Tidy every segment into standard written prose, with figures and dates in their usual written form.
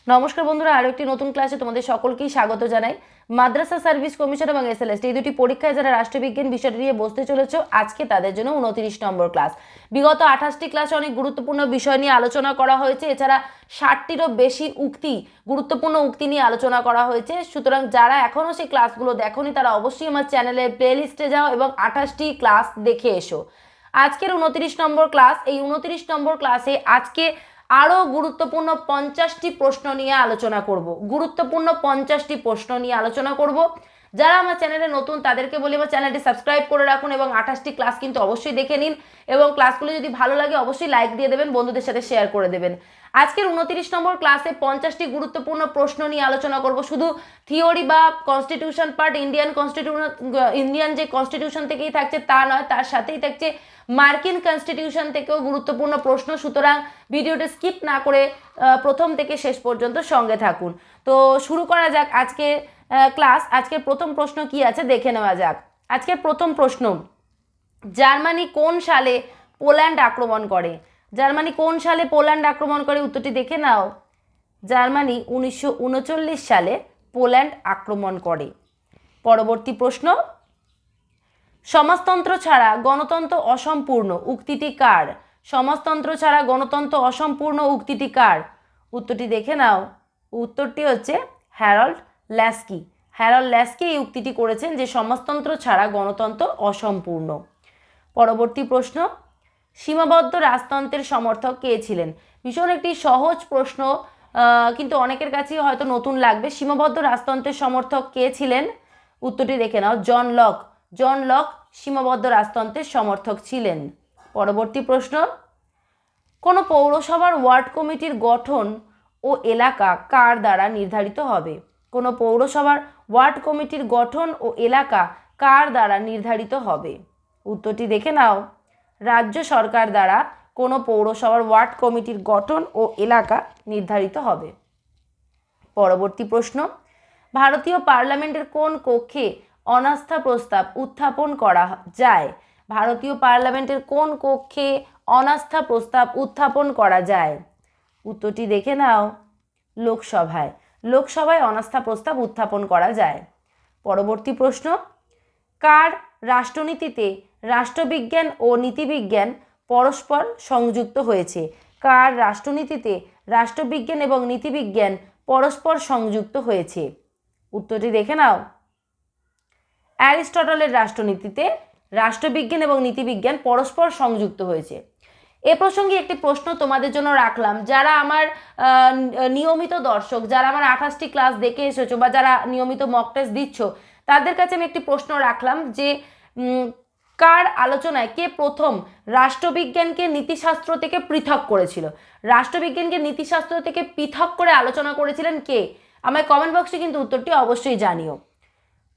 নমস্কার বন্ধুরা, আরও একটি নতুন ক্লাসে তোমাদের সকলকেই স্বাগত জানাই। মাদ্রাসা সার্ভিস কমিশন এবং এসএলএসটি এই দুটি পরীক্ষায় যারা রাষ্ট্রবিজ্ঞান বিষয়টি নিয়ে বসতে চলেছ, আজকে তাদের জন্য 29 নম্বর ক্লাস। বিগত 28টি ক্লাসে অনেক গুরুত্বপূর্ণ বিষয় নিয়ে আলোচনা করা হয়েছে। এছাড়া 60টিরও বেশি গুরুত্বপূর্ণ উক্তি নিয়ে আলোচনা করা হয়েছে। সুতরাং যারা এখনও সেই ক্লাসগুলো দেখোনি তারা অবশ্যই আমার চ্যানেলের প্লেলিস্টে যাও এবং 28টি ক্লাস দেখে এসো। আজকের 29 নম্বর ক্লাস, এই 29 নম্বর ক্লাসে আজকে আরও গুরুত্বপূর্ণ 50টি প্রশ্ন নিয়ে আলোচনা করব। গুরুত্বপূর্ণ 50টি প্রশ্ন নিয়ে আলোচনা করব। যারা আমার চ্যানেলে নতুন তাদেরকে বলি আমার চ্যানেলটি সাবস্ক্রাইব করে রাখুন এবং 28টি ক্লাস কিন্তু অবশ্যই দেখে নিন এবং ক্লাসগুলো যদি ভালো লাগে অবশ্যই লাইক দিয়ে দেবেন, বন্ধুদের সাথে শেয়ার করে দেবেন। আজকের 29 নম্বর ক্লাসে 50টি গুরুত্বপূর্ণ প্রশ্ন নিয়ে আলোচনা করব। শুধু থিওরি বা কনস্টিটিউশন পার্ট, ইন্ডিয়ান যে কনস্টিটিউশন থেকেই থাকছে তা নয়, তার সাথেই থাকছে মার্কিন কনস্টিটিউশন থেকেও গুরুত্বপূর্ণ প্রশ্ন। সুতরাং ভিডিওটা স্কিপ না করে প্রথম থেকে শেষ পর্যন্ত সঙ্গে থাকুন। তো শুরু করা যাক আজকে ক্লাস। আজকের প্রথম প্রশ্ন কি আছে দেখে নেওয়া যাক। আজকের প্রথম প্রশ্ন, জার্মানি কোন সালে পোল্যান্ড আক্রমণ করে? জার্মানি কোন সালে পোল্যান্ড আক্রমণ করে? উত্তরটি দেখে নাও। জার্মানি 1939 সালে পোল্যান্ড আক্রমণ করে। পরবর্তী প্রশ্ন, সমাজতন্ত্র ছাড়া গণতন্ত্র অসম্পূর্ণ উক্তিটি কার? সমাজতন্ত্র ছাড়া গণতন্ত্র অসম্পূর্ণ উক্তিটি কার? উত্তরটি দেখে নাও। উত্তরটি হচ্ছে হ্যারল্ড ল্যাস্কি। হ্যারল্ড ল্যাস্কি এই উক্তিটি করেছেন যে সমাজতন্ত্র ছাড়া গণতন্ত্র অসম্পূর্ণ। পরবর্তী প্রশ্ন, সীমাবদ্ধ রাজতন্ত্রের সমর্থক কে ছিলেন? ভীষণ একটি সহজ প্রশ্ন, কিন্তু অনেকের কাছেই হয়তো নতুন লাগবে। সীমাবদ্ধ রাজতন্ত্রের সমর্থক কে ছিলেন? উত্তরটি দেখে নাও। John Locke. জন লক সীমাবদ্ধ রাজতন্ত্রের সমর্থক ছিলেন। পরবর্তী প্রশ্ন, কোনো পৌরসভার ওয়ার্ড কমিটির গঠন ও এলাকা কার দ্বারা নির্ধারিত হবে? কোনো পৌরসভার ওয়ার্ড কমিটির গঠন ও এলাকা কার দ্বারা নির্ধারিত হবে? উত্তরটি দেখে নাও। রাজ্য সরকার দ্বারা কোনো পৌরসভার ওয়ার্ড কমিটির গঠন ও এলাকা নির্ধারিত হবে। পরবর্তী প্রশ্ন, ভারতীয় পার্লামেন্টের কোন কক্ষে অনাস্থা প্রস্তাব উত্থাপন করা যায়? ভারতীয় পার্লামেন্টের কোন কক্ষে অনাস্থা প্রস্তাব উত্থাপন করা যায়? উত্তরটি দেখে নাও। লোকসভায়। লোকসভায় অনাস্থা প্রস্তাব উত্থাপন করা যায়। পরবর্তী প্রশ্ন, কার রাষ্ট্রনীতিতে রাষ্ট্রবিজ্ঞান ও নীতিবিজ্ঞান পরস্পর সংযুক্ত হয়েছে? কার রাষ্ট্রনীতিতে রাষ্ট্রবিজ্ঞান এবং নীতিবিজ্ঞান পরস্পর সংযুক্ত হয়েছে? উত্তরটি দেখে নাও। অ্যারিস্টটলের রাষ্ট্রনীতিতে রাষ্ট্রবিজ্ঞান এবং নীতিবিজ্ঞান পরস্পর সংযুক্ত হয়েছে। এ প্রসঙ্গে একটি প্রশ্ন তোমাদের জন্য রাখলাম। যারা আমার নিয়মিত দর্শক, যারা আমার 28টি ক্লাস দেখে এসেছো বা যারা নিয়মিত মক টেস্ট দিচ্ছ, তাদের কাছে আমি একটি প্রশ্ন রাখলাম যে কার আলোচনায় কে প্রথম রাষ্ট্রবিজ্ঞানকে নীতিশাস্ত্র থেকে পৃথক করেছিল? রাষ্ট্রবিজ্ঞানকে নীতিশাস্ত্র থেকে পৃথক করে আলোচনা করেছিলেন কে? আমায় কমেন্ট বক্সে কিন্তু উত্তরটি অবশ্যই জানিও।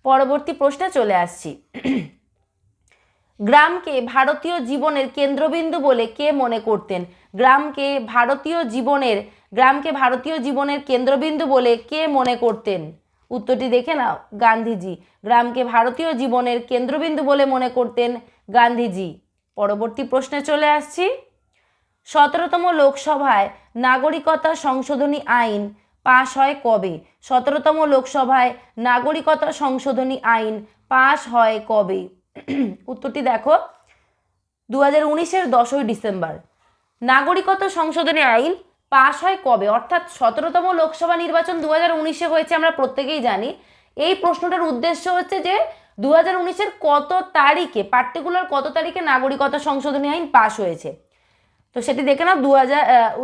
পরবর্তী প্রশ্নে চলে আসছি। গ্রামকে ভারতীয় জীবনের কেন্দ্রবিন্দু বলে কে মনে করতেন? গ্রামকে ভারতীয় জীবনের কেন্দ্রবিন্দু বলে কে মনে করতেন? উত্তরটি দেখে নাও। গান্ধীজি। গ্রামকে ভারতীয় জীবনের কেন্দ্রবিন্দু বলে মনে করতেন গান্ধীজি। পরবর্তী প্রশ্নে চলে আসছি। 17তম লোকসভায় নাগরিকতা সংশোধনী আইন পাশ হয় কবে? 17তম লোকসভায় নাগরিকতা সংশোধনী আইন পাশ হয় কবে? উত্তরটি দেখো। 2019-এর 10ই ডিসেম্বর। নাগরিকতা সংশোধনী আইন পাশ হয় কবে? অর্থাৎ 17তম লোকসভা নির্বাচন 2019-এ হয়েছে, আমরা প্রত্যেকেই জানি। এই প্রশ্নটার উদ্দেশ্য হচ্ছে যে 2019-এর কত তারিখে, পার্টিকুলার কত তারিখে নাগরিকতা সংশোধনী আইন পাশ হয়েছে। তো সেটি দেখে নাও।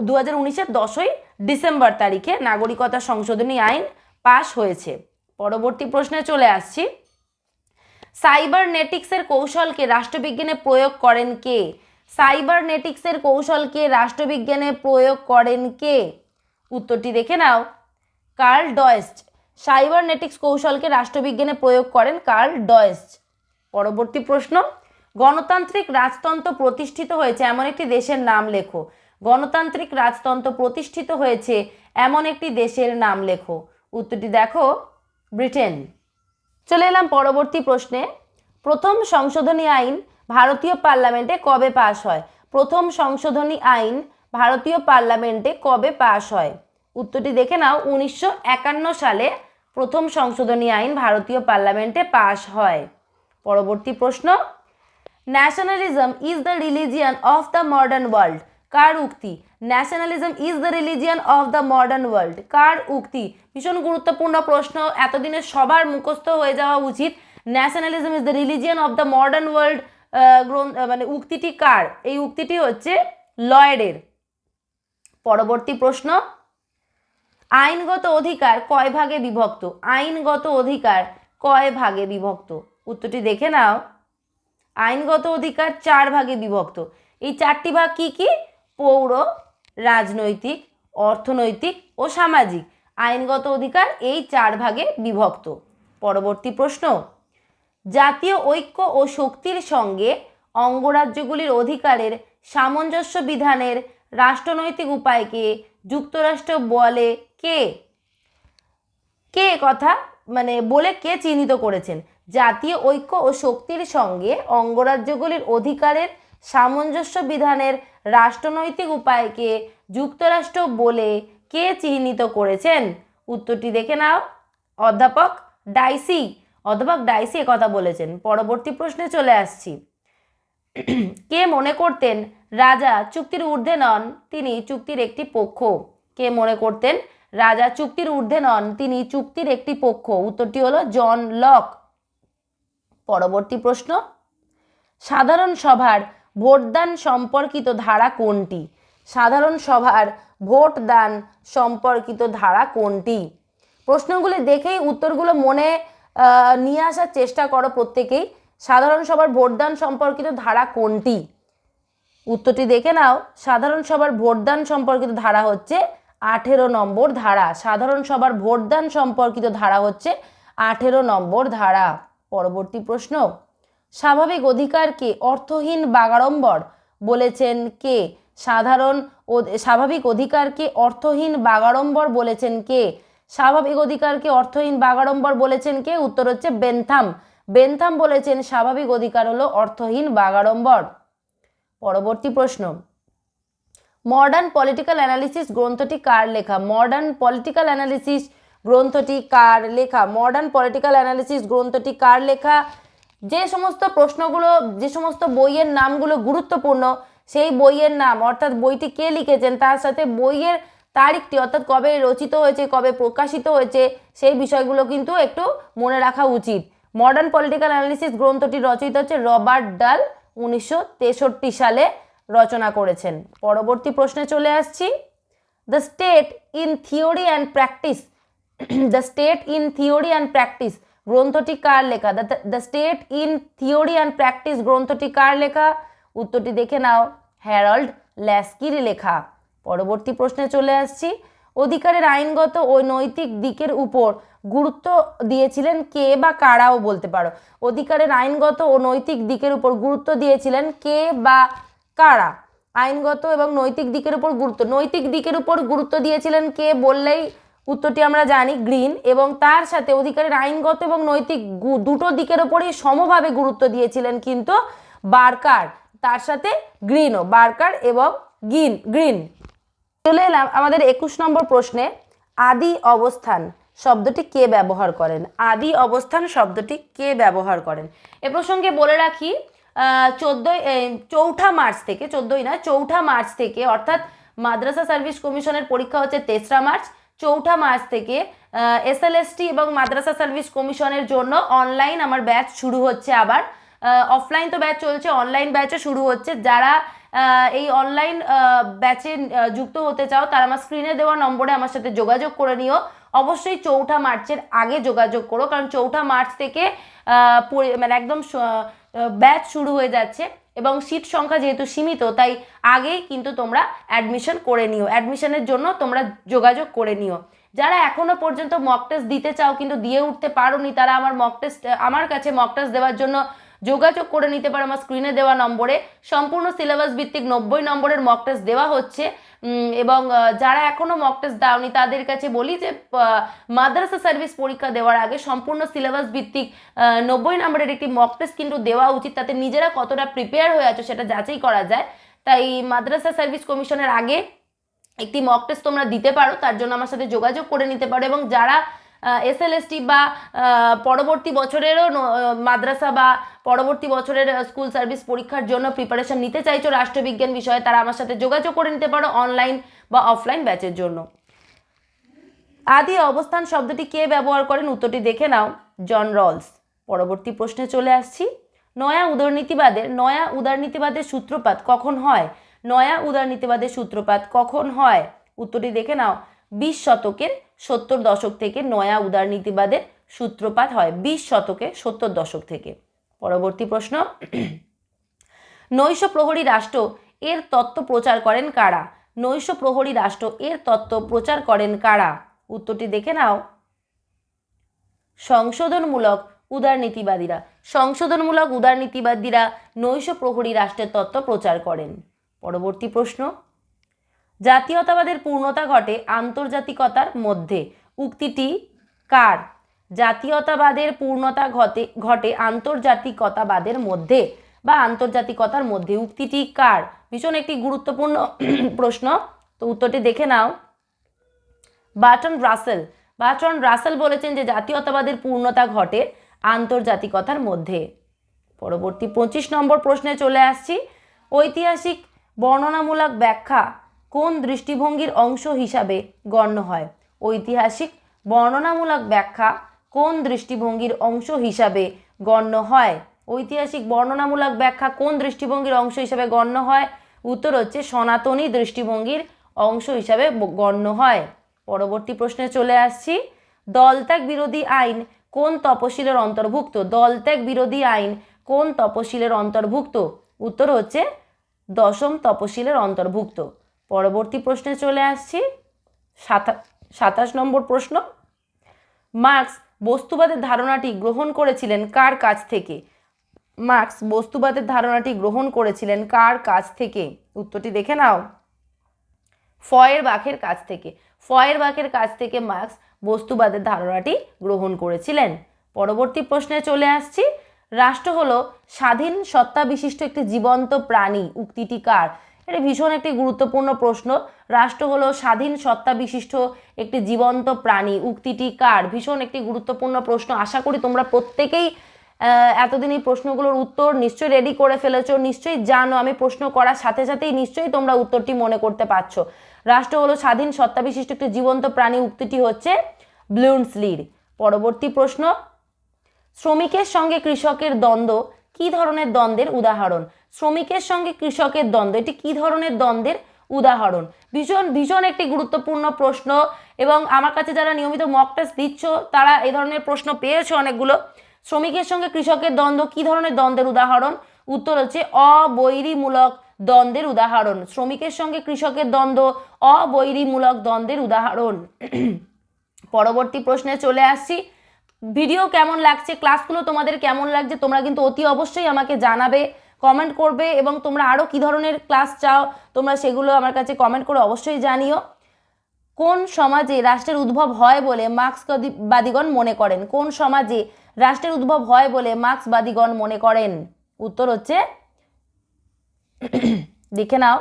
2019-এর 10ই ডিসেম্বর তারিখে নাগরিকতা সংশোধনী আইন পাশ হয়েছে। পরবর্তী প্রশ্নে চলে আসছি। সাইবারনেটিক্সের কৌশলকে রাষ্ট্রবিজ্ঞানে প্রয়োগ করেন কে? সাইবারনেটিক্সের কৌশলকে রাষ্ট্রবিজ্ঞানে প্রয়োগ করেন কে? উত্তরটি দেখে নাও। কার্ল ডয়েস্ট। সাইবারনেটিক্স কৌশলকে রাষ্ট্রবিজ্ঞানে প্রয়োগ করেন কার্ল ডয়েস্ট। পরবর্তী প্রশ্ন, গণতান্ত্রিক রাজতন্ত্র প্রতিষ্ঠিত হয়েছে এমন একটি দেশের নাম লেখো। গণতান্ত্রিক রাজতন্ত্র প্রতিষ্ঠিত হয়েছে এমন একটি দেশের নাম লেখো। উত্তরটি দেখো, ব্রিটেন। চলে এলাম পরবর্তী প্রশ্নে। প্রথম সংশোধনী আইন ভারতীয় পার্লামেন্টে কবে পাশ হয়? প্রথম সংশোধনী আইন ভারতীয় পার্লামেন্টে কবে পাশ হয়? উত্তরটি দেখে নাও, 1951 সালে প্রথম সংশোধনী আইন ভারতীয় পার্লামেন্টে পাশ হয়। পরবর্তী প্রশ্ন, nationalism is the religion of the modern world, কার উক্তি? Nationalism is the religion of the modern world, কার উক্তি? ভীষণ গুরুত্বপূর্ণ প্রশ্ন, এতদিনে সবার মুখস্থ হয়ে যাওয়া উচিত। Nationalism is the religion of the modern world মানে উক্তিটি কার? এই উক্তিটি হচ্ছে লয়েডের। পরবর্তী প্রশ্ন, আইনগত অধিকার কয় ভাগে বিভক্ত? আইনগত অধিকার কয় ভাগে বিভক্ত? উত্তরটি দেখে নাও, আইনগত অধিকার 4 ভাগে বিভক্ত। এই 4টি ভাগ কি কি? পৌর, রাজনৈতিক, অর্থনৈতিক ও সামাজিক। আইনগত অধিকার এই 4 ভাগে বিভক্ত। পরবর্তী প্রশ্ন, জাতীয় ঐক্য ও শক্তির সঙ্গে অঙ্গরাজ্যগুলির অধিকারের সামঞ্জস্য বিধানের রাষ্ট্রনৈতিক উপায়কে যুক্তরাষ্ট্র বলে কে? কে কথা মানে বলে কে চিহ্নিত করেছেন? জাতীয় ঐক্য ও শক্তির সঙ্গে অঙ্গরাজ্যগুলির অধিকারের সামঞ্জস্য বিধানের রাষ্ট্রনৈতিক উপায়কে যুক্তরাষ্ট্র বলে কে চিহ্নিত করেছেন? উত্তরটি দেখে নাও, অধ্যাপক ডাইসি। অধ্যাপক ডাইসি কথা বলেছেন। পরবর্তী প্রশ্নে চলে আসছি, কে মনে করতেন রাজা চুক্তির ঊর্ধ্বে নন, তিনি চুক্তির একটি পক্ষ? কে মনে করতেন রাজা চুক্তির ঊর্ধ্বে নন, তিনি চুক্তির একটি পক্ষ? উত্তরটি হলো জন লক। পরবর্তী প্রশ্ন, সাধারণ সভার ভোটদান সম্পর্কিত ধারা কোনটি? সাধারণ সভার ভোটদান সম্পর্কিত ধারা কোনটি? প্রশ্নগুলি দেখেই উত্তরগুলো মনে নিয়ে আসার চেষ্টা করো প্রত্যেকেই। সাধারণ সভার ভোটদান সম্পর্কিত ধারা কোনটি? উত্তরটি দেখে নাও, সাধারণ সভার ভোটদান সম্পর্কিত ধারা হচ্ছে 18 নম্বর ধারা। সাধারণ সভার ভোটদান সম্পর্কিত ধারা হচ্ছে 18 নম্বর ধারা। পরবর্তী প্রশ্ন, স্বাভাবিক অধিকারকে অর্থহীন বাগাড়ম্বর বলেছেন কে? স্বাভাবিক অধিকারকে অর্থহীন বাগাড়ম্বর বলেছেন কে? স্বাভাবিক অধিকারকে অর্থহীন বাগাড়ম্বর বলেছেন কে? উত্তর হচ্ছে বেনথাম। বেনথাম বলেছেন স্বাভাবিক অধিকার হলো অর্থহীন বাগাড়ম্বর। পরবর্তী প্রশ্ন, মডার্ন পলিটিক্যাল অ্যানালিসিস গ্রন্থটি কার লেখা? মডার্ন পলিটিক্যাল অ্যানালিসিস গ্রন্থটি কার লেখা? মডার্ন পলিটিক্যাল অ্যানালিসিস গ্রন্থটি কার লেখা? যে সমস্ত প্রশ্নগুলো, যে সমস্ত বইয়ের নামগুলো গুরুত্বপূর্ণ, সেই বইয়ের নাম অর্থাৎ বইটি কে লিখেছেন তার সাথে বইয়ের তারিখটি অর্থাৎ কবে রচিত হয়েছে, কবে প্রকাশিত হয়েছে, সেই বিষয়গুলো কিন্তু একটু মনে রাখা উচিত। মডার্ন পলিটিক্যাল অ্যানালিসিস গ্রন্থটি রচিত হচ্ছে রবার্ট ডাল, 1963 সালে রচনা করেছেন। পরবর্তী প্রশ্নে চলে আসছি, the state in theory and practice, the state in theory and practice গ্রন্থটি কার লেখা? The state in theory and practice গ্রন্থটি কার লেখা? উত্তরটি দেখে নাও, হ্যারল্ড ল্যাস্কির লেখা। পরবর্তী প্রশ্নে চলে আসছি, অধিকারের আইনগত ও নৈতিক দিকের উপর গুরুত্ব দিয়েছিলেন কে বা কারাও বলতে পারো। অধিকারের আইনগত ও নৈতিক দিকের উপর গুরুত্ব দিয়েছিলেন কে বা কারা? আইনগত এবং নৈতিক দিকের উপর গুরুত্ব, নৈতিক দিকের উপর গুরুত্ব দিয়েছিলেন কে বললেই উত্তরটি আমরা জানি, গ্রিন। এবং তার সাথে অধিকারের আইনগত এবং নৈতিক দুটো দিকের উপরই সমভাবে গুরুত্ব দিয়েছিলেন কিন্তু বার্কার, তার সাথে গ্রিনও, বার্কার এবং গ্রিন। চলে এলাম আমাদের 21 নম্বর প্রশ্নে, আদি অবস্থান শব্দটি কে ব্যবহার করেন? আদি অবস্থান শব্দটি কে ব্যবহার করেন? এ প্রসঙ্গে বলে রাখি, 4 মার্চ থেকে, 4 মার্চ থেকে অর্থাৎ মাদ্রাসা সার্ভিস কমিশনের পরীক্ষা হচ্ছে 3রা মার্চ। 4 মার্চ থেকে এসএলএসটি এবং মাদ্রাসা সার্ভিস কমিশনের জন্য অনলাইন আমার ব্যাচ শুরু হচ্ছে। আবার অফলাইন তো ব্যাচ চলছে, অনলাইন ব্যাচও শুরু হচ্ছে। যারা এই অনলাইন ব্যাচে যুক্ত হতে চাও তারা আমার স্ক্রিনে দেওয়া নম্বরে আমার সাথে যোগাযোগ করে নিও। অবশ্যই 4 মার্চের আগে যোগাযোগ করো, কারণ 4 মার্চ থেকে মানে একদম ব্যাচ শুরু হয়ে যাচ্ছে এবং সিট সংখ্যা যেহেতু সীমিত তাই আগেই কিন্তু তোমরা অ্যাডমিশন করে নিও। অ্যাডমিশনের জন্য তোমরা যোগাযোগ করে নিও। যারা এখনো পর্যন্ত মক টেস্ট দিতে চাও কিন্তু দিয়ে উঠতে পারোনি, তারা আমার কাছে মক টেস্ট দেওয়ার জন্য যোগাযোগ করে নিতে পারো আমার স্ক্রিনে দেওয়া নম্বরে। সম্পূর্ণ সিলেবাস ভিত্তিক 90 নম্বরের মক টেস্ট দেওয়া হচ্ছে। এবং যারা এখনো মক টেস্ট দাওনি তাদের কাছে বলি যে মাদ্রাসা সার্ভিস পরীক্ষা দেওয়ার আগে সম্পূর্ণ সিলেবাস ভিত্তিক 90 নম্বরের একটি মক টেস্ট কিন্তু দেওয়া উচিত, তাতে নিজেরা কতটা প্রিপেয়ার হয়ে আছো সেটা যাচাই করা যায়। তাই মাদ্রাসা সার্ভিস কমিশনের আগে একটি মক টেস্ট তোমরা দিতে পারো, তার জন্য আমার সাথে যোগাযোগ করে নিতে পারো। এবং যারা SLST বা পরবর্তী বছরেরও মাদ্রাসা বা পরবর্তী বছরের স্কুল সার্ভিস পরীক্ষার জন্য প্রিপারেশন নিতে চাইছো রাষ্ট্রবিজ্ঞান বিষয়ে, তারা আমার সাথে যোগাযোগ করে নিতে পারো অনলাইন বা অফলাইন ব্যাচের জন্য। আদি অবস্থান শব্দটি কে ব্যবহার করেন? উত্তরটি দেখে নাও, জন রলস। পরবর্তী প্রশ্নে চলে আসছি। নয়া উদারনীতিবাদের সূত্রপাত কখন হয়? নয়া উদারনীতিবাদের সূত্রপাত কখন হয়? উত্তরটি দেখে নাও, 20 শতকের 70 দশক থেকে নয়া উদারনীতিবাদের সূত্রপাত হয়, 20 শতকের 70 দশক থেকে। পরবর্তী প্রশ্ন, নৈশ প্রহরী রাষ্ট্র এর তত্ত্ব প্রচার করেন কারা? নৈশ প্রহরী রাষ্ট্র এর তত্ত্ব প্রচার করেন কারা? উত্তরটি দেখে নাও, সংশোধনমূলক উদারনীতিবাদীরা। সংশোধনমূলক উদারনীতিবাদীরা নৈশ প্রহরী রাষ্ট্রের তত্ত্ব প্রচার করেন। পরবর্তী প্রশ্ন, জাতীয়তাবাদের পূর্ণতা ঘটে আন্তর্জাতিকতার মধ্যে, উক্তিটি কার? জাতীয়তাবাদের পূর্ণতা ঘটে আন্তর্জাতিকতাবাদের মধ্যে বা আন্তর্জাতিকতার মধ্যে, উক্তিটি কার? ভীষণ একটি গুরুত্বপূর্ণ প্রশ্ন। তো উত্তরটি দেখে নাও, বার্ট্রান্ড রাসেল। বার্ট্রান্ড রাসেল বলেছেন যে জাতীয়তাবাদের পূর্ণতা ঘটে আন্তর্জাতিকতার মধ্যে। পরবর্তী 25 নম্বর প্রশ্নে চলে আসছি। ঐতিহাসিক বর্ণনামূলক ব্যাখ্যা কোন দৃষ্টিভঙ্গির অংশ হিসাবে গণ্য হয়? ঐতিহাসিক বর্ণনামূলক ব্যাখ্যা কোন দৃষ্টিভঙ্গির অংশ হিসাবে গণ্য হয়? ঐতিহাসিক বর্ণনামূলক ব্যাখ্যা কোন দৃষ্টিভঙ্গির অংশ হিসাবে গণ্য হয়? উত্তর হচ্ছে সনাতনী দৃষ্টিভঙ্গির অংশ হিসাবে গণ্য হয়। পরবর্তী প্রশ্নে চলে আসছি। দলত্যাগ বিরোধী আইন কোন তপশিলের অন্তর্ভুক্ত? দলত্যাগ বিরোধী আইন কোন তপশিলের অন্তর্ভুক্ত? উত্তর হচ্ছে 10ম তপশিলের অন্তর্ভুক্ত। পরবর্তী প্রশ্নে চলে আসছি, 27 নম্বর প্রশ্ন। মার্কস বস্তুবাদের ধারণাটি গ্রহণ করেছিলেন কার কাছ থেকে? মার্কস বস্তুবাদের ধারণাটি গ্রহণ করেছিলেন কার কাছ থেকে? উত্তরটি দেখে নাও, ফয়েরবাখের কাছ থেকে। ফয়েরবাখের কাছ থেকে মার্কস বস্তুবাদের ধারণাটি গ্রহণ করেছিলেন। পরবর্তী প্রশ্নে চলে আসছি। রাষ্ট্র হলো স্বাধীন সত্তা বিশিষ্ট একটি জীবন্ত প্রাণী, উক্তিটি কার? এটা ভীষণ একটি গুরুত্বপূর্ণ প্রশ্ন। রাষ্ট্র হলো স্বাধীন সত্তা বিশিষ্ট একটি জীবন্ত প্রাণী, উক্তিটি কার? ভীষণ একটি গুরুত্বপূর্ণ প্রশ্ন। আশা করি তোমরা প্রত্যেকেই এতদিন এই প্রশ্নগুলোর উত্তর নিশ্চয়ই রেডি করে ফেলেছো, নিশ্চয়ই জানো। আমি প্রশ্ন করার সাথে সাথেই নিশ্চয়ই তোমরা উত্তরটি মনে করতে পারছো। রাষ্ট্র হলো স্বাধীন সত্তা বিশিষ্ট একটি জীবন্ত প্রাণী, উক্তিটি হচ্ছে ব্লুমসলির। পরবর্তী প্রশ্ন, শ্রমিকের সঙ্গে কৃষকের দ্বন্দ্ব কি ধরনের দ্বন্দ্বের উদাহরণ? শ্রমিকের সঙ্গে কৃষকের দ্বন্দ্ব, এটি কি ধরনের দ্বন্দ্বের উদাহরণ? ভীষণ ভীষণ একটি গুরুত্বপূর্ণ প্রশ্ন। এবং আমার কাছে যারা নিয়মিত মক টেস্ট দিচ্ছ তারা এই ধরনের প্রশ্ন পেয়েছো অনেকগুলো। শ্রমিকের সঙ্গে কৃষকের দ্বন্দ্ব কি ধরনের দ্বন্দ্বের উদাহরণ? উত্তর হচ্ছে অবৈরীমূলক দ্বন্দ্বের উদাহরণ। শ্রমিকের সঙ্গে কৃষকের দ্বন্দ্ব অবৈরীমূলক দ্বন্দ্বের উদাহরণ। পরবর্তী প্রশ্নে চলে আসছি। ভিডিও কেমন লাগছে, ক্লাসগুলো তোমাদের কেমন লাগছে তোমরা কিন্তু অতি অবশ্যই আমাকে জানাবে, কমেন্ট করবে। এবং তোমরা আরও কী ধরনের ক্লাস চাও তোমরা সেগুলো আমার কাছে কমেন্ট করে অবশ্যই জানিও। কোন সমাজে রাষ্ট্রের উদ্ভব হয় বলে মার্ক্সবাদীগণ মনে করেন? কোন সমাজে রাষ্ট্রের উদ্ভব হয় বলে মার্ক্সবাদীগণ মনে করেন? উত্তর হচ্ছে দেখে নাও,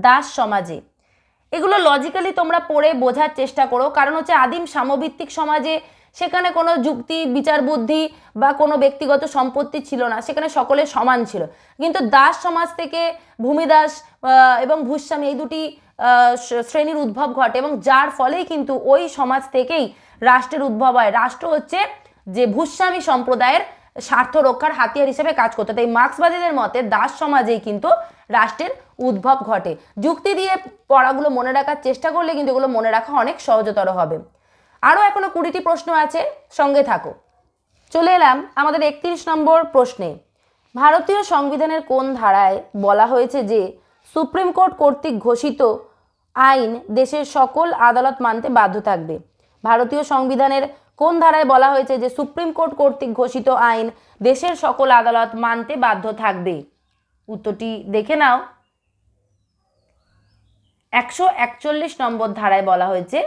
দাস সমাজে। এগুলো লজিক্যালি তোমরা পড়ে বোঝার চেষ্টা করো, কারণ হচ্ছে আদিম সাম্যভিত্তিক সমাজে সেখানে কোনো যুক্তি বিচার বুদ্ধি বা কোনো ব্যক্তিগত সম্পত্তি ছিল না, সেখানে সকলে সমান ছিল। কিন্তু দাস সমাজ থেকে ভূমিদাস এবং ভূস্বামী এই দুটি শ্রেণীর উদ্ভব ঘটে, এবং যার ফলেই কিন্তু ওই সমাজ থেকেই রাষ্ট্রের উদ্ভব হয়। রাষ্ট্র হচ্ছে যে ভূস্বামী সম্প্রদায়ের স্বার্থ রক্ষার হাতিয়ার হিসেবে কাজ করতে। তাই মার্ক্সবাদীদের মতে দাস সমাজেই কিন্তু রাষ্ট্রের উদ্ভব ঘটে। যুক্তি দিয়ে পড়াগুলো মনে রাখার চেষ্টা করলে কিন্তু এগুলো মনে রাখা অনেক সহজতর হবে। আরও এখনো 20টি প্রশ্ন আছে, সঙ্গে থাকো। চলে এলাম আমাদের 31 নম্বর প্রশ্নে। ভারতীয় সংবিধানের কোন ধারায় বলা হয়েছে যে সুপ্রিম কোর্ট কর্তৃক ঘোষিত আইন দেশের সকল আদালত মানতে বাধ্য থাকবে? ভারতীয় সংবিধানের কোন ধারায় বলা হয়েছে যে সুপ্রিম কোর্ট কর্তৃক ঘোষিত আইন দেশের সকল আদালত মানতে বাধ্য থাকবে? উত্তরটি দেখে নাও, 141 নম্বর ধারায় বলা হয়েছে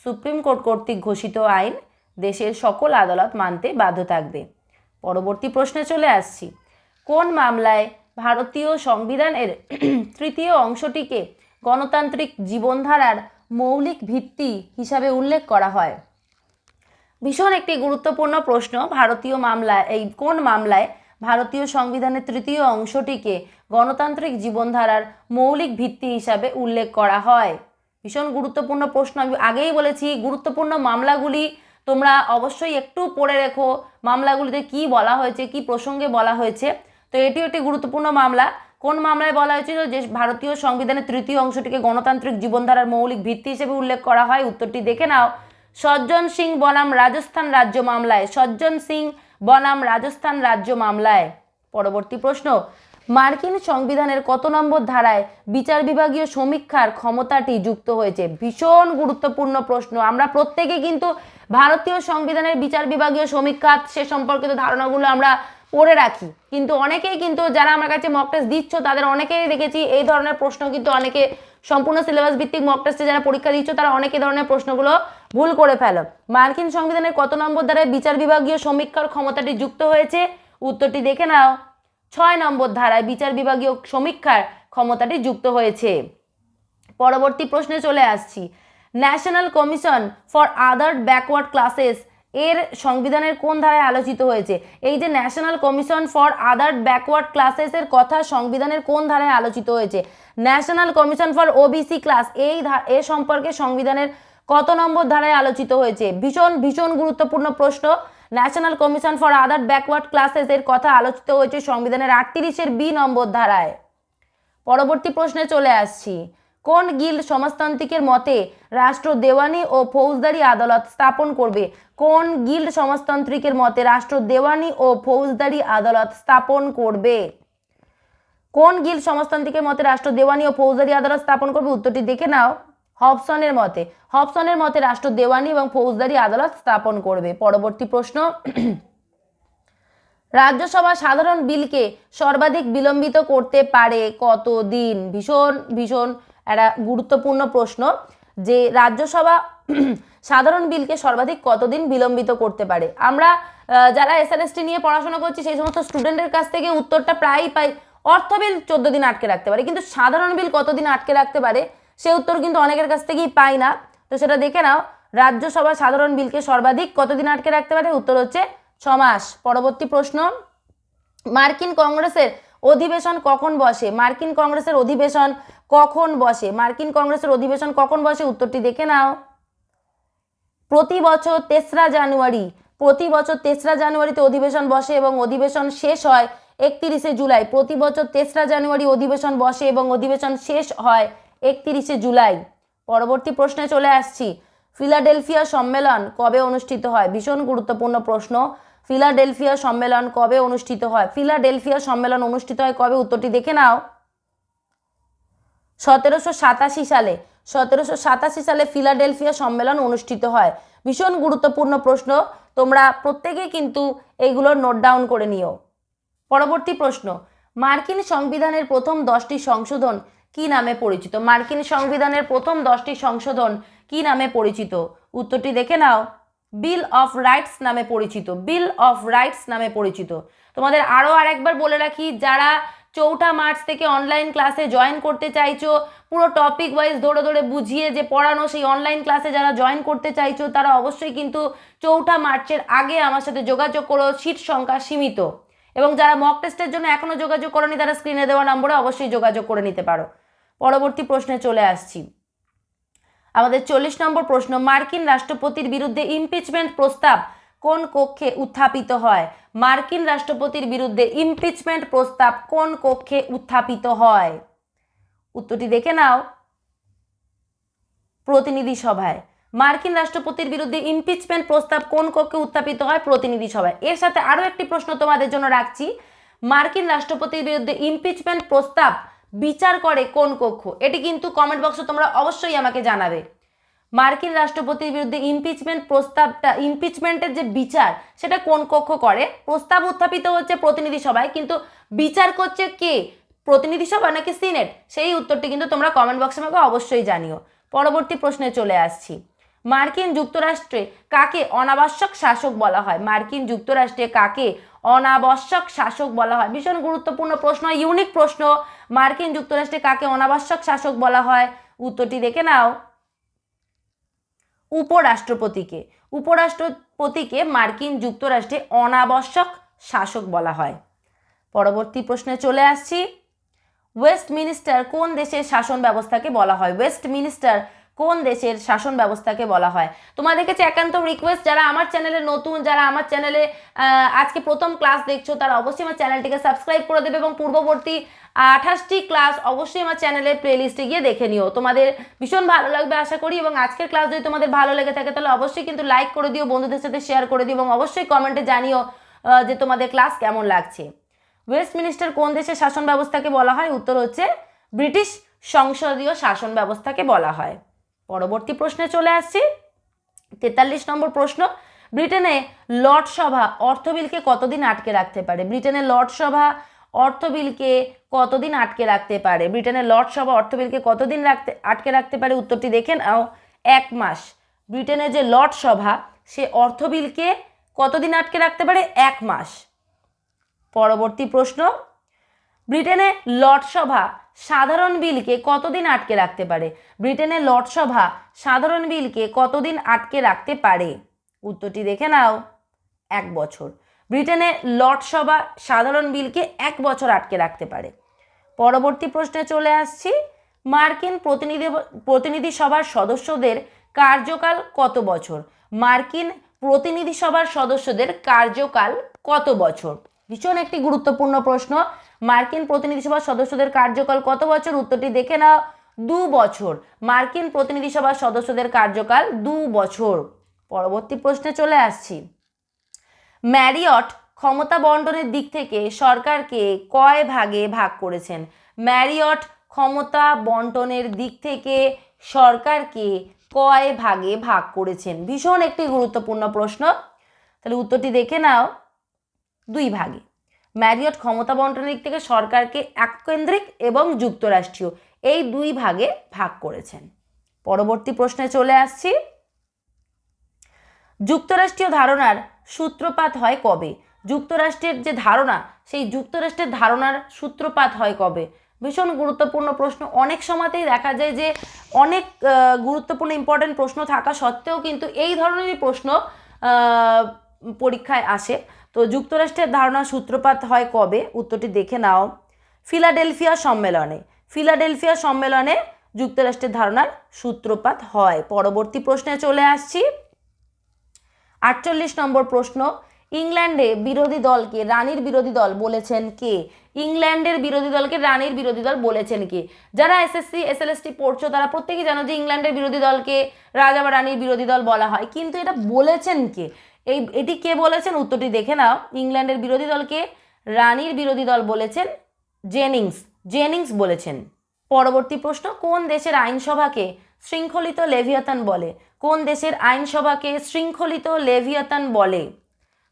সুপ্রিম কোর্ট কর্তৃক ঘোষিত আইন দেশের সকল আদালত মানতে বাধ্য থাকবে। পরবর্তী প্রশ্নে চলে আসছি। কোন মামলায় ভারতীয় সংবিধানের তৃতীয় অংশটিকে গণতান্ত্রিক জীবনধারার মৌলিক ভিত্তি হিসাবে উল্লেখ করা হয়? ভীষণ একটি গুরুত্বপূর্ণ প্রশ্ন। ভারতীয় মামলায় কোন মামলায় ভারতীয় সংবিধানের তৃতীয় অংশটিকে গণতান্ত্রিক জীবনধারার মৌলিক ভিত্তি হিসাবে উল্লেখ করা হয়? ভীষণ গুরুত্বপূর্ণ প্রশ্ন। আমি আগেই বলেছি গুরুত্বপূর্ণ মামলাগুলি তোমরা অবশ্যই একটু পড়ে রেখো, মামলাগুলিতে কি বলা হয়েছে, কি প্রসঙ্গে বলা হয়েছে। তো এটিও একটি গুরুত্বপূর্ণ মামলা। কোন মামলায় বলা হয়েছিল যে ভারতীয় সংবিধানের তৃতীয় অংশটিকে গণতান্ত্রিক জীবনধারার মৌলিক ভিত্তি হিসেবে উল্লেখ করা হয়? উত্তরটি দেখে নাও। সজ্জন সিং বনাম রাজস্থান রাজ্য মামলায়। সজ্জন সিং বনাম রাজস্থান রাজ্য মামলায়। পরবর্তী প্রশ্ন, মার্কিন সংবিধানের কত নম্বর ধারায় বিচার বিভাগীয় সমীক্ষার ক্ষমতাটি যুক্ত হয়েছে? ভীষণ গুরুত্বপূর্ণ প্রশ্ন। আমরা প্রত্যেকে কিন্তু ভারতীয় সংবিধানের বিচার বিভাগীয় সমীক্ষা সে সম্পর্কিত ধারণাগুলো আমরা পড়ে রাখি, কিন্তু অনেকেই কিন্তু যারা আমার কাছে মক টেস্ট দিচ্ছ তাদের অনেকেই দেখেছি এই ধরনের প্রশ্ন কিন্তু অনেকে সম্পূর্ণ সিলেবাস ভিত্তিক মক টেস্টে যারা পরীক্ষা দিচ্ছ তারা অনেক ধরনের প্রশ্নগুলো ভুল করে ফেলো। মার্কিন সংবিধানের কত নম্বর ধারায় বিচার বিভাগীয় সমীক্ষার ক্ষমতাটি যুক্ত হয়েছে? উত্তরটি দেখে নাও। 6 নম্বর ধারায় বিচার বিভাগীয় সমীক্ষার ক্ষমতাটি যুক্ত হয়েছে। পরবর্তী প্রশ্নে চলে আসছি। National commission for other backward classes এর সংবিধানের কোন ধারায় আলোচিত হয়েছে? এই যে national commission for other backward classes এর কথা সংবিধানের কোন ধারায় আলোচিত হয়েছে? National commission for OBC class এ সম্পর্কে সংবিধানের কত নম্বর ধারায় আলোচিত হয়েছে? ভীষণ ভীষণ গুরুত্বপূর্ণ প্রশ্ন। National commission for other backward classes এর কথা আলোচিত হয়েছে সংবিধানের 38-এর বি নম্বর ধারায়। পরবর্তী প্রশ্নে চলে আসছি। কোন গিল্ড সমাজতান্ত্রিকের মতে রাষ্ট্র দেওয়ানি ও ফৌজদারি আদালত স্থাপন করবে? কোন গিল্ড সমাজতান্ত্রিকের মতে রাষ্ট্র দেওয়ানি ও ফৌজদারি আদালত স্থাপন করবে? কোন গিল্ড সমাজতান্ত্রিকের মতে রাষ্ট্র দেওয়ানি ও ফৌজদারি আদালত স্থাপন করবে? উত্তরটি দেখে নাও। হবসনের মতে। হবসনের মতে রাষ্ট্র দেওয়ানি এবং ফৌজদারি আদালত স্থাপন করবে। পরবর্তী প্রশ্ন, রাজ্যসভা সাধারণ বিলকে সর্বাধিক বিলম্বিত করতে পারে কতদিন? ভীষণ ভীষণ একটা গুরুত্বপূর্ণ প্রশ্ন যে রাজ্যসভা সাধারণ বিলকে সর্বাধিক কতদিন বিলম্বিত করতে পারে। আমরা যারা এসআরএসটি নিয়ে পড়াশোনা করছি সেই সমস্ত স্টুডেন্টের কাছ থেকে উত্তরটা প্রায়ই পাই অর্থ বিল 14 দিন আটকে রাখতে পারে, কিন্তু সাধারণ বিল কতদিন আটকে রাখতে পারে সে উত্তর কিন্তু অনেকের কাছ থেকেই পাই না। তো সেটা দেখে নাও। রাজ্যসভা সাধারণ বিলকে সর্বাধিক কতদিন আটকে রাখতে পারে? উত্তর হচ্ছে 6 মাস। পরবর্তী প্রশ্ন, মার্কিন কংগ্রেসের অধিবেশন কখন বসে? মার্কিন কংগ্রেসের অধিবেশন কখন বসে? মার্কিন কংগ্রেসের অধিবেশন কখন বসে? উত্তরটি দেখে নাও। প্রতি বছর 3রা জানুয়ারি। প্রতি বছর 3রা জানুয়ারিতে অধিবেশন বসে এবং অধিবেশন শেষ হয় 31শে জুলাই। প্রতি বছর 3রা জানুয়ারি অধিবেশন বসে এবং অধিবেশন শেষ হয় 31শে জুলাই। পরবর্তী প্রশ্নে চলে আসছি। ফিলাডেলফিয়া সম্মেলন কবে অনুষ্ঠিত হয়? ভীষণ গুরুত্বপূর্ণ প্রশ্ন। ফিলাডেলফিয়া সম্মেলন কবে অনুষ্ঠিত হয়? ফিলাডেলফিয়া সম্মেলন অনুষ্ঠিত হয় কবে? উত্তরটি দেখে নাও। 1787 সালে। 1787 সালে ফিলাডেলফিয়া সম্মেলন অনুষ্ঠিত হয়। ভীষণ গুরুত্বপূর্ণ প্রশ্ন, তোমরা প্রত্যেকেই কিন্তু এইগুলো নোট ডাউন করে নিও। পরবর্তী প্রশ্ন, মার্কিন সংবিধানের প্রথম 10টি সংশোধন কি নামে পরিচিত? মার্কিন সংবিধানের প্রথম 10টি সংশোধন কি নামে পরিচিত? উত্তরটি দেখে নাও। বিল অফ রাইটস নামে পরিচিত। বিল অফ রাইটস নামে পরিচিত। তোমাদের আরও আরেকবার বলে রাখি, যারা 4 মার্চ থেকে অনলাইন ক্লাসে জয়েন করতে চাইছো, পুরো টপিক ওয়াইজ ধরে ধরে বুঝিয়ে যে পড়ানো সেই অনলাইন ক্লাসে যারা জয়েন করতে চাইছো তারা অবশ্যই কিন্তু 4 মার্চের আগে আমার সাথে যোগাযোগ করো। সিট সংখ্যা সীমিত, এবং যারা মক টেস্টের জন্য এখনও যোগাযোগ করোনি তারা স্ক্রিনে দেওয়া নম্বরে অবশ্যই যোগাযোগ করে নিতে পারো। পরবর্তী প্রশ্নে চলে আসছি। আমাদের 40 নম্বর প্রশ্ন, মার্কিন রাষ্ট্রপতির বিরুদ্ধে ইমপিচমেন্ট প্রস্তাব কোন কক্ষে উত্থাপিত হয়? মার্কিন রাষ্ট্রপতির বিরুদ্ধে ইমপিচমেন্ট প্রস্তাব কোন কক্ষে উত্থাপিত হয়? উত্তরটি দেখে নাও। প্রতিনিধি সভায়। মার্কিন রাষ্ট্রপতির বিরুদ্ধে ইমপিচমেন্ট প্রস্তাব কোন কক্ষে উত্থাপিত হয়? প্রতিনিধি সভায়। এর সাথে আরও একটি প্রশ্ন তোমাদের জন্য রাখছি, মার্কিন রাষ্ট্রপতির বিরুদ্ধে ইমপিচমেন্ট প্রস্তাব বিচার করে কোন কক্ষ? এটি কিন্তু কমেন্ট বক্সে তোমরা অবশ্যই আমাকে জানাবে। মার্কিন রাষ্ট্রপতির বিরুদ্ধে ইমপিচমেন্ট প্রস্তাবটা, ইমপিচমেন্টের যে বিচার সেটা কোন কক্ষ করে? প্রস্তাব উত্থাপিত হচ্ছে প্রতিনিধি সভায়, কিন্তু বিচার করছে কে? প্রতিনিধি সভা নাকি সিনেট? সেই উত্তরটি কিন্তু তোমরা কমেন্ট বক্সে আমাকে অবশ্যই জানিও। পরবর্তী প্রশ্নে চলে আসছি। মার্কিন যুক্তরাষ্ট্রে কাকে অনাবশ্যক শাসক বলা হয়? মার্কিন যুক্তরাষ্ট্রে কাকে অনাবশ্যক শাসক বলা হয়? ভীষণ গুরুত্বপূর্ণ প্রশ্ন, ইউনিক প্রশ্ন। মার্কিন যুক্তরাষ্ট্রে কাকে অনাবশ্যক শাসক বলা হয়? উত্তরটি দেখে নাও। উপরাষ্ট্রপতিকে? উপরাষ্ট্রপতিকে মার্কিন যুক্তরাষ্ট্রে অনাবশ্যক শাসক বলা হয়। পরবর্তী প্রশ্নে চলে আসছি। ওয়েস্টমিনিস্টার কোন দেশের শাসন ব্যবস্থাকে বলা হয়? ওয়েস্টমিনিস্টার কোন দেশের শাসন ব্যবস্থাকে বলা হয়? তোমাদের কাছে একান্ত রিকোয়েস্ট, যারা আমার চ্যানেলে নতুন, যারা আমার চ্যানেলে আজকে প্রথম ক্লাস দেখছো, তারা অবশ্যই আমার চ্যানেলটিকে সাবস্ক্রাইব করে দেবে এবং পূর্ববর্তী 28টি ক্লাস অবশ্যই আমার চ্যানেলের প্লেলিস্টে গিয়ে দেখে নিও। তোমাদের ভীষণ ভালো লাগবে আশা করি, এবং আজকের ক্লাস যদি তোমাদের ভালো লেগে থাকে তাহলে অবশ্যই কিন্তু লাইক করে দিও, বন্ধুদের সাথে শেয়ার করে দিও এবং অবশ্যই কমেন্টে জানিও যে তোমাদের ক্লাস কেমন লাগছে। ওয়েস্টমিনিস্টার কোন দেশের শাসন ব্যবস্থাকে বলা হয়? উত্তর হচ্ছে ব্রিটিশ সংসদীয় শাসন ব্যবস্থাকে বলা হয়। পরবর্তী প্রশ্নে চলে আসছি। 43 নম্বর প্রশ্ন। ব্রিটেনে লর্ড সভা অর্থ বিলকে কতদিন আটকে রাখতে পারে? ব্রিটেনের লর্ড সভা অর্থ বিলকে কতদিন আটকে রাখতে পারে? ব্রিটেনের লর্ড সভা অর্থ বিলকে কতদিন আটকে রাখতে পারে? উত্তরটি দেখে নাও, 1 মাস। ব্রিটেনের যে লর্ড সভা সে অর্থ বিলকে কতদিন আটকে রাখতে পারে? 1 মাস। পরবর্তী প্রশ্ন। ব্রিটেনে লর্ড সভা সাধারণ বিলকে কতদিন আটকে রাখতে পারে? ব্রিটেনের লর্ড সভা সাধারণ বিলকে কতদিন আটকে রাখতে পারে? উত্তরটি দেখে নাও, 1 বছর। ব্রিটেনে লর্ড সভা সাধারণ বিলকে 1 বছর আটকে রাখতে পারে। পরবর্তী প্রশ্নে চলে আসছি। মার্কিন প্রতিনিধি সভার সদস্যদের কার্যকাল কত বছর? মার্কিন প্রতিনিধি সভার সদস্যদের কার্যকাল কত বছর? ভীষণ একটি গুরুত্বপূর্ণ প্রশ্ন। মার্কিন প্রতিনিধি সভার সদস্যদের কার্যকাল কত বছর? উত্তরটি দেখে নাও, 2 বছর। মার্কিন প্রতিনিধি সভার সদস্যদের কার্যকাল 2 বছর। পরবর্তী প্রশ্নে চলে আসছি। ম্যারিয়ট ক্ষমতা বন্টনের দিক থেকে সরকারকে কয় ভাগে ভাগ করেছেন? ম্যারিয়ট ক্ষমতা বন্টনের দিক থেকে সরকারকে কয় ভাগে ভাগ করেছেন? ভীষণ একটি গুরুত্বপূর্ণ প্রশ্ন। তাহলে উত্তরটি দেখে নাও, 2 ভাগে। ম্যারিয়ট ক্ষমতা বন্টনের দিক থেকে সরকারকে এককেন্দ্রিক এবং যুক্তরাষ্ট্রীয় এই 2 ভাগে ভাগ করেছেন। পরবর্তী প্রশ্নে চলে আসছি। যুক্তরাষ্ট্রীয় ধারণার সূত্রপাত হয় কবে? যুক্তরাষ্ট্রের যে ধারণা, সেই যুক্তরাষ্ট্রের ধারণার সূত্রপাত হয় কবে? ভীষণ গুরুত্বপূর্ণ প্রশ্ন। অনেক সময়তেই দেখা যায় যে অনেক গুরুত্বপূর্ণ ইম্পর্টেন্ট প্রশ্ন থাকা সত্ত্বেও কিন্তু এই ধরনেরই প্রশ্ন পরীক্ষায় আসে। তো যুক্তরাষ্ট্রের ধারণার সূত্রপাত হয় কবে? উত্তরটি দেখে নাও, ফিলাডেলফিয়া সম্মেলনে। ফিলাডেলফিয়া সম্মেলনে যুক্তরাষ্ট্রের ধারণার সূত্রপাত হয়। পরবর্তী প্রশ্নে চলে আসছি। 48 নম্বর প্রশ্ন। ইংল্যান্ডে বিরোধী দলকে রানীর বিরোধী দল বলেছেন কে? ইংল্যান্ডের বিরোধী দলকে রানীর বিরোধী দল বলেছেন কে? যারা এসএসসি এসএলএসটি পড়ছো তারা প্রত্যেকেই জানো যে ইংল্যান্ডের বিরোধী দলকে রাজা বা রানীর বিরোধী দল বলা হয়, কিন্তু এটা বলেছেন কে? এটি কে বলেছেন? উত্তরটি দেখে নাও, ইংল্যান্ডের বিরোধী দলকে রানীর বিরোধী দল বলেছেন জেনিংস বলেছেন। পরবর্তী প্রশ্ন। কোন দেশের আইনসভাকে শৃঙ্খলিত লেভিয়াতান বলে? কোন দেশের আইনসভাকে শৃঙ্খলিত লেভিয়াতান বলে?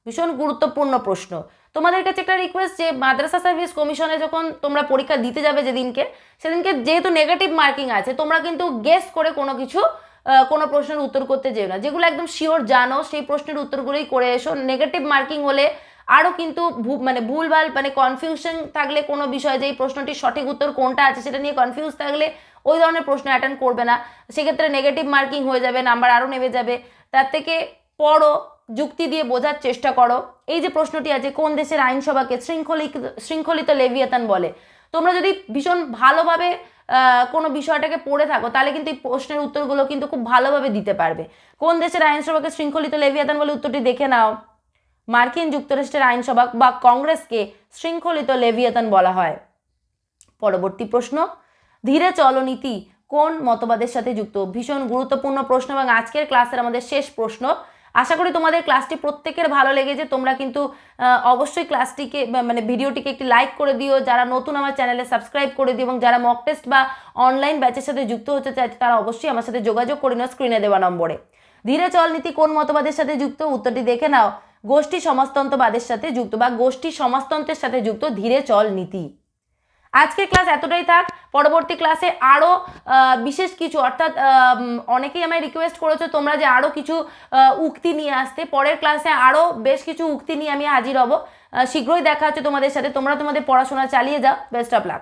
ভীষণ গুরুত্বপূর্ণ প্রশ্ন। তোমাদের কাছে একটা রিকোয়েস্ট, যে মাদ্রাসা সার্ভিস কমিশনে যখন তোমরা পরীক্ষা দিতে যাবে সেদিনকে যেহেতু নেগেটিভ মার্কিং আছে, তোমরা কিন্তু গেস করে কোনো প্রশ্নের উত্তর করতে যেও না। যেগুলো একদম শিওর জানো সেই প্রশ্নের উত্তরগুলোই করে এসো। নেগেটিভ মার্কিং হলে আরও কিন্তু ভুলভাল কনফিউশন থাকলে কোনো বিষয়, যে এই প্রশ্নটির সঠিক উত্তর কোনটা আছে সেটা নিয়ে কনফিউজ থাকলে ওই ধরনের প্রশ্ন অ্যাটেন্ড করবে না। সেক্ষেত্রে নেগেটিভ মার্কিং হয়ে যাবে, নাম্বার আরও নেমে যাবে। তার থেকে পড়ো, যুক্তি দিয়ে বোঝার চেষ্টা করো। এই যে প্রশ্নটি আছে, কোন দেশের আইনসভাকে শৃঙ্খলিত লেভিয়াতান বলে? তোমরা যদি ভীষণ ভালোভাবে কোনো বিষয়টাকে পড়ে থাকো তাহলে কিন্তু এই প্রশ্নের উত্তরগুলো কিন্তু খুব ভালোভাবে দিতে পারবে। কোন দেশের আইনসভাকে শৃঙ্খলিত লেভিয়াতান বলে? উত্তরটি দেখে নাও, মার্কিন যুক্তরাষ্ট্রের আইনসভা বা কংগ্রেসকে শৃঙ্খলিত লেভিয়াতান বলা হয়। পরবর্তী প্রশ্ন। ধীরে চলো নীতি কোন মতবাদের সাথে যুক্ত? ভীষণ গুরুত্বপূর্ণ প্রশ্ন এবং আজকের ক্লাসের আমাদের শেষ প্রশ্ন। আশা করি তোমাদের ক্লাসটি প্রত্যেকের ভালো লেগেছে। তোমরা কিন্তু অবশ্যই ক্লাসটিকে ভিডিওটিকে একটি লাইক করে দিও। যারা নতুন আমার চ্যানেলে সাবস্ক্রাইব করে দিও এবং যারা মক টেস্ট বা অনলাইন ব্যাচের সাথে যুক্ত হতে চাইছে তারা অবশ্যই আমার সাথে যোগাযোগ করে নাও স্ক্রিনে দেওয়া নম্বরে। ধীরে চল নীতি কোন মতবাদের সাথে যুক্ত? উত্তরটি দেখে নাও, গোষ্ঠী সমাজতন্ত্রবাদের সাথে যুক্ত বা গোষ্ঠী সমাজতন্ত্রের সাথে যুক্ত ধীরে চল নীতি। আজকের ক্লাস এতটাই থাক। পরবর্তী ক্লাসে আরও বিশেষ কিছু, অর্থাৎ অনেকেই আমায় রিকোয়েস্ট করেছো তোমরা যে আরও কিছু উক্তি নিয়ে আসতে। পরের ক্লাসে আরও বেশ কিছু উক্তি নিয়ে আমি হাজির হব। শীঘ্রই দেখা হচ্ছে তোমাদের সাথে। তোমরা তোমাদের পড়াশোনা চালিয়ে যাও। Best of luck.